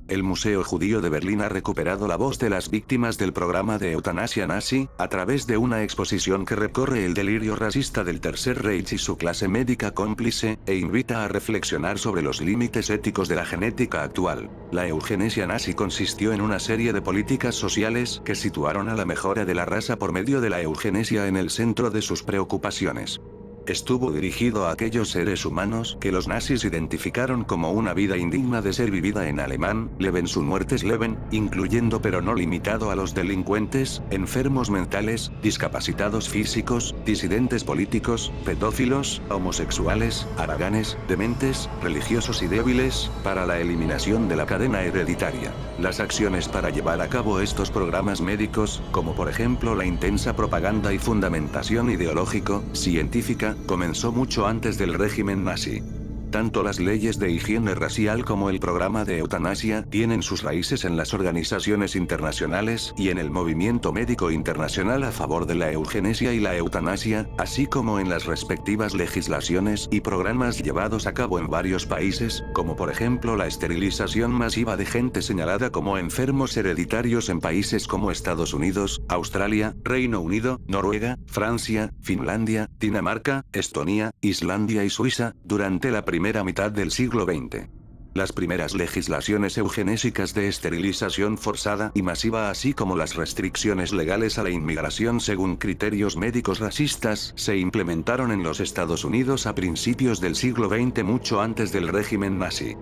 El Museo Judío de Berlín ha recuperado la voz de las víctimas del programa de eutanasia nazi, a través de una exposición que recorre el delirio racista del Tercer Reich y su clase médica cómplice, e invita a reflexionar sobre los límites éticos de la genética actual. La eugenesia nazi consistió en una serie de políticas sociales que situaron a la mejora de la raza por medio de la eugenesia en el centro de sus preocupaciones. Estuvo dirigido a aquellos seres humanos que los nazis identificaron como una vida indigna de ser vivida en alemán, Lebensunmuertesleben, incluyendo pero no limitado a los delincuentes, enfermos mentales, discapacitados físicos, disidentes políticos, pedófilos, homosexuales, haraganes, dementes, religiosos y débiles, para la eliminación de la cadena hereditaria. Las acciones para llevar a cabo estos programas médicos, como por ejemplo la intensa propaganda y fundamentación ideológico-científica, comenzó mucho antes del régimen nazi. Tanto las leyes de higiene racial como el programa de eutanasia tienen sus raíces en las organizaciones internacionales y en el movimiento médico internacional a favor de la eugenesia y la eutanasia, así como en las respectivas legislaciones y programas llevados a cabo en varios países, como por ejemplo la esterilización masiva de gente señalada como enfermos hereditarios en países como Estados Unidos, Australia, Reino Unido, Noruega, Francia, Finlandia, Dinamarca, Estonia, Islandia y Suiza, durante la primera mitad del siglo XX. Las primeras legislaciones eugenésicas de esterilización forzada y masiva, así como las restricciones legales a la inmigración según criterios médicos racistas, se implementaron en los Estados Unidos a principios del siglo XX, mucho antes del régimen nazi.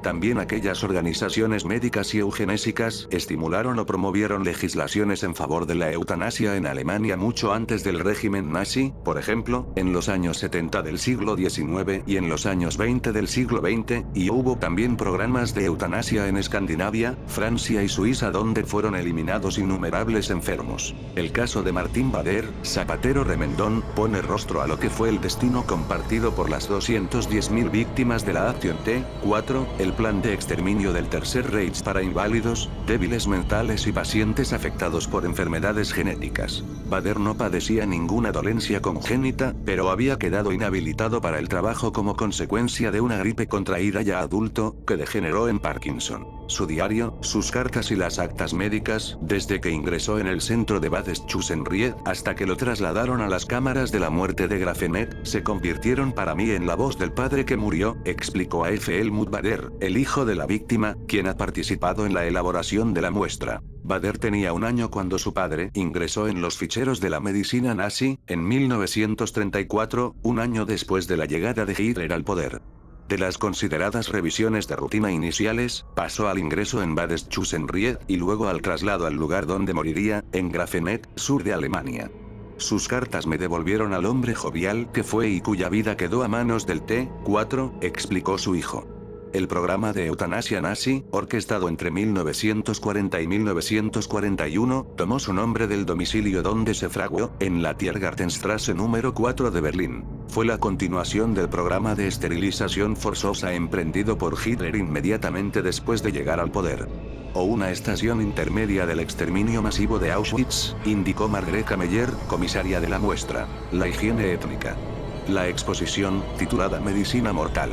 También aquellas organizaciones médicas y eugenésicas estimularon o promovieron legislaciones en favor de la eutanasia en Alemania mucho antes del régimen nazi, por ejemplo, en los años 70 del siglo XIX y en los años 20 del siglo XX, y hubo también programas de eutanasia en Escandinavia, Francia y Suiza, donde fueron eliminados innumerables enfermos. El caso de Martín Bader, zapatero remendón, pone rostro a lo que fue el destino compartido por las 210.000 víctimas de la Acción T4, el plan de exterminio del Tercer Reich para inválidos, débiles mentales y pacientes afectados por enfermedades genéticas. Bader no padecía ninguna dolencia congénita, pero había quedado inhabilitado para el trabajo como consecuencia de una gripe contraída ya adulto, que degeneró en Parkinson. Su diario, sus cartas y las actas médicas, desde que ingresó en el centro de Bad Schusenried hasta que lo trasladaron a las cámaras de la muerte de Grafenet, se convirtieron para mí en la voz del padre que murió, explicó a F. Helmut Bader, el hijo de la víctima, quien ha participado en la elaboración de la muestra. Bader tenía 1 año cuando su padre ingresó en los ficheros de la medicina nazi, en 1934, 1 año después de la llegada de Hitler al poder. De las consideradas revisiones de rutina iniciales, pasó al ingreso en Bad Schusenried y luego al traslado al lugar donde moriría, en Grafenet, sur de Alemania. Sus cartas me devolvieron al hombre jovial que fue y cuya vida quedó a manos del T4, explicó su hijo. El programa de eutanasia nazi, orquestado entre 1940 y 1941, tomó su nombre del domicilio donde se fraguó, en la Tiergartenstrasse número 4 de Berlín. Fue la continuación del programa de esterilización forzosa emprendido por Hitler inmediatamente después de llegar al poder. O una estación intermedia del exterminio masivo de Auschwitz, indicó Margrethe Meyer, comisaria de la muestra. La higiene étnica. La exposición, titulada Medicina Mortal.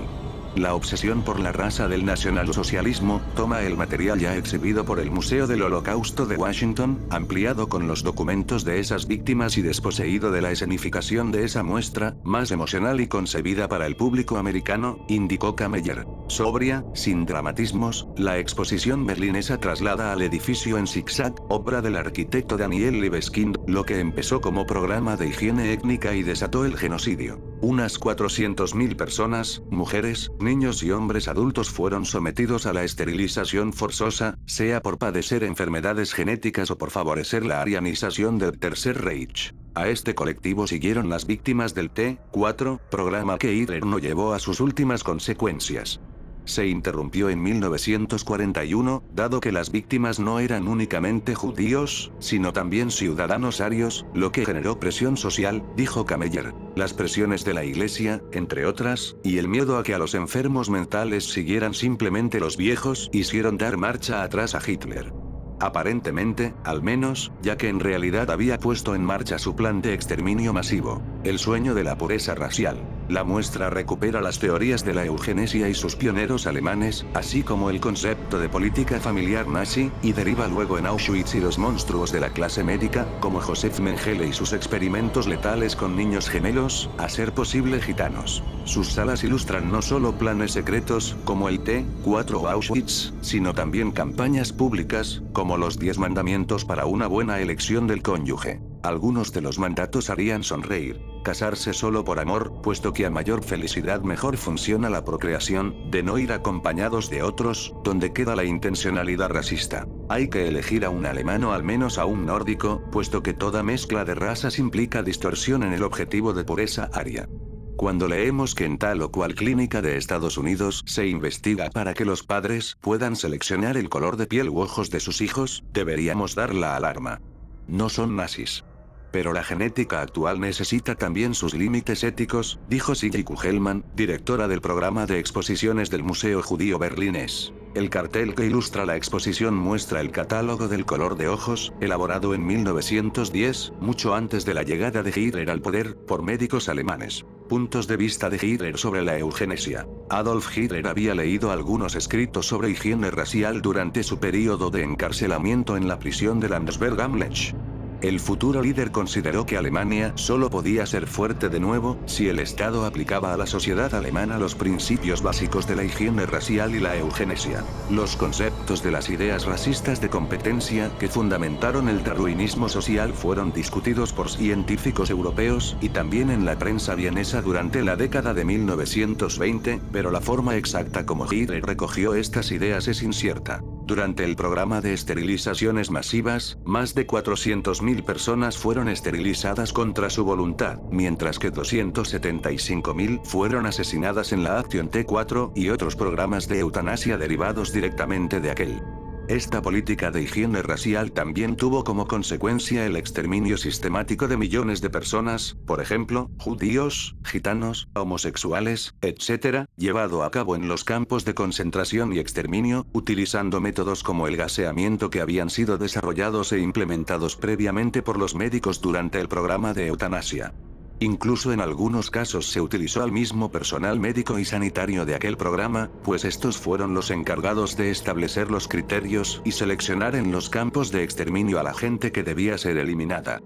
La obsesión por la raza del nacionalsocialismo, toma el material ya exhibido por el Museo del Holocausto de Washington, ampliado con los documentos de esas víctimas y desposeído de la escenificación de esa muestra, más emocional y concebida para el público americano, indicó Kameyer. Sobria, sin dramatismos, la exposición berlinesa traslada al edificio en zigzag, obra del arquitecto Daniel Libeskind, lo que empezó como programa de higiene étnica y desató el genocidio. Unas 400.000 personas, mujeres, niños y hombres adultos fueron sometidos a la esterilización forzosa, sea por padecer enfermedades genéticas o por favorecer la arianización del Tercer Reich. A este colectivo siguieron las víctimas del T4, programa que Hitler no llevó a sus últimas consecuencias. Se interrumpió en 1941, dado que las víctimas no eran únicamente judíos, sino también ciudadanos arios, lo que generó presión social, dijo Kameyer. Las presiones de la Iglesia, entre otras, y el miedo a que a los enfermos mentales siguieran simplemente los viejos, hicieron dar marcha atrás a Hitler. Aparentemente, al menos, ya que en realidad había puesto en marcha su plan de exterminio masivo. El sueño de la pureza racial. La muestra recupera las teorías de la eugenesia y sus pioneros alemanes, así como el concepto de política familiar nazi, y deriva luego en Auschwitz y los monstruos de la clase médica, como Joseph Mengele y sus experimentos letales con niños gemelos, a ser posible gitanos. Sus salas ilustran no solo planes secretos, como el T-4 o Auschwitz, sino también campañas públicas, como los 10 mandamientos para una buena elección del cónyuge. Algunos de los mandatos harían sonreír. Casarse solo por amor, puesto que a mayor felicidad mejor funciona la procreación, de no ir acompañados de otros, donde queda la intencionalidad racista. Hay que elegir a un alemán o al menos a un nórdico, puesto que toda mezcla de razas implica distorsión en el objetivo de pureza aria. Cuando leemos que en tal o cual clínica de Estados Unidos se investiga para que los padres puedan seleccionar el color de piel u ojos de sus hijos, deberíamos dar la alarma. No son nazis. Pero la genética actual necesita también sus límites éticos, dijo Sigrid Kugelmann, directora del programa de exposiciones del Museo Judío berlinés. El cartel que ilustra la exposición muestra el catálogo del color de ojos, elaborado en 1910, mucho antes de la llegada de Hitler al poder, por médicos alemanes. Puntos de vista de Hitler sobre la eugenesia. Adolf Hitler había leído algunos escritos sobre higiene racial durante su período de encarcelamiento en la prisión de Landsberg am Lech. El futuro líder consideró que Alemania solo podía ser fuerte de nuevo si el Estado aplicaba a la sociedad alemana los principios básicos de la higiene racial y la eugenesia. Los conceptos de las ideas racistas de competencia que fundamentaron el darwinismo social fueron discutidos por científicos europeos y también en la prensa vienesa durante la década de 1920, pero la forma exacta como Hitler recogió estas ideas es incierta. Durante el programa de esterilizaciones masivas, más de 400.000 personas fueron esterilizadas contra su voluntad, mientras que 275.000 fueron asesinadas en la Acción T4 y otros programas de eutanasia derivados directamente de aquel. Esta política de higiene racial también tuvo como consecuencia el exterminio sistemático de millones de personas, por ejemplo, judíos, gitanos, homosexuales, etc., llevado a cabo en los campos de concentración y exterminio, utilizando métodos como el gaseamiento que habían sido desarrollados e implementados previamente por los médicos durante el programa de eutanasia. Incluso en algunos casos se utilizó al mismo personal médico y sanitario de aquel programa, pues estos fueron los encargados de establecer los criterios y seleccionar en los campos de exterminio a la gente que debía ser eliminada.